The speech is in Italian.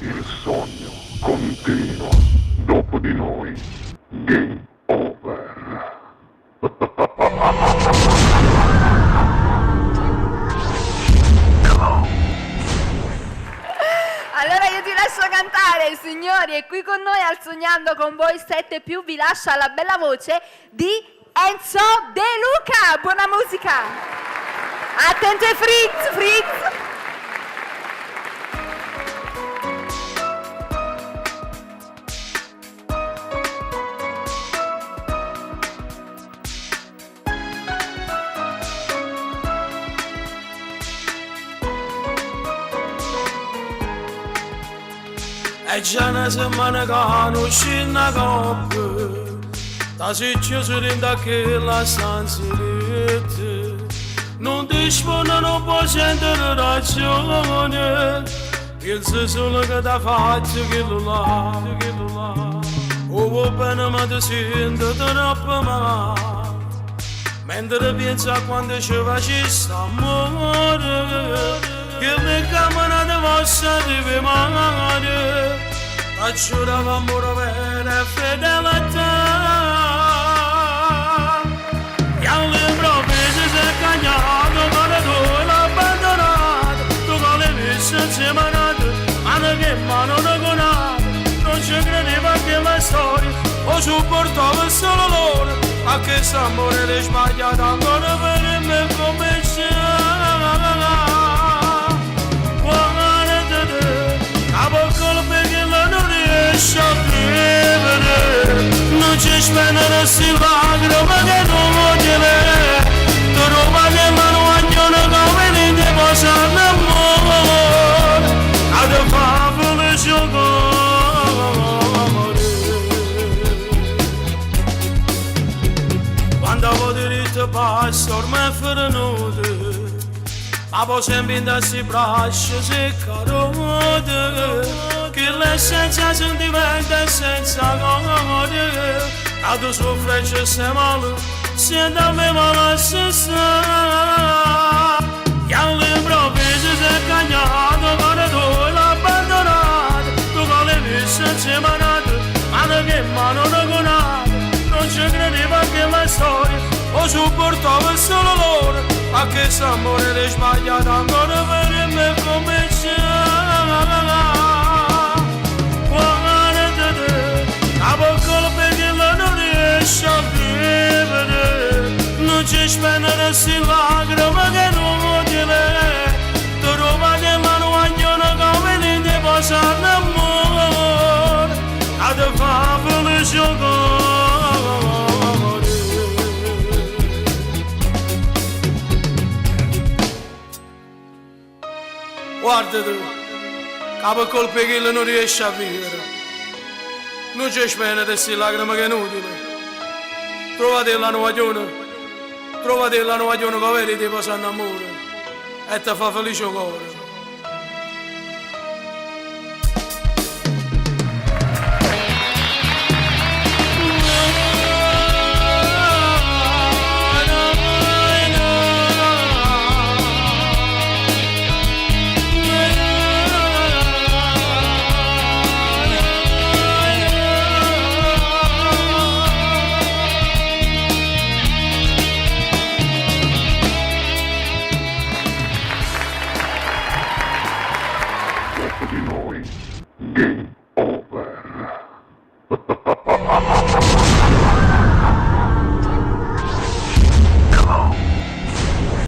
Il sogno continua. Dopo di noi, game over. Allora io ti lascio cantare, signori, e qui con noi al Sognando con voi 7+, vi lascia la bella voce di Enzo De Luca. Buona musica. Attento Fritz, Fritz. È già una settimana che non uscì una coppia, da si chiuso dentro quella stanza di te. Non dispone, non può sentire ragione, pensa solo che ti faccio quello là. Oh, va bene, ma ti sento troppo male, mentre pensa a quando ci facessi amore, che le camminate vostre di mare, a giurava amore vero e fedeltà. E all'improvviso si è cagnato, ma tu l'hai abbandonato, tu con le viste inseminate, ma che mano non conato, non ci credeva che la storia, o supportava solo loro, a che s'amore le sbagliato ancora per me come c'è. Non ci spendere sti lacrime che non vogliono, tu roba che non vogliono come ne ti posano amore, a te fa felice amore. Quando avevo diritto basta ormai è venuto, ma poi sempre in questi braccia si carote, che l'essenza sentimento è senza cuore, a tu soffri sei male, senti a me male stessa. E all'improvviso si è cagnato, quando tu l'hai abbandonato, tu con le viste inseminate, ma che mano non conato, non ci credeva che la storia, o supportava solo loro, ma che s'amore le sbagliato ancora per me come c'è. A colpe che non riesce a vivere, non ci spendere sti lacrime che non vogliono, tu roba che non vogliono come ne ti posano amore, a te fa felice amore. Guarda tu, capo colpe che non riesce a vivere, non c'è spena di sti lacrime che è inutile. Trovate la nuovaglione che vedi ti posano amore e ti fa felice cuore. Dopo di noi, game over.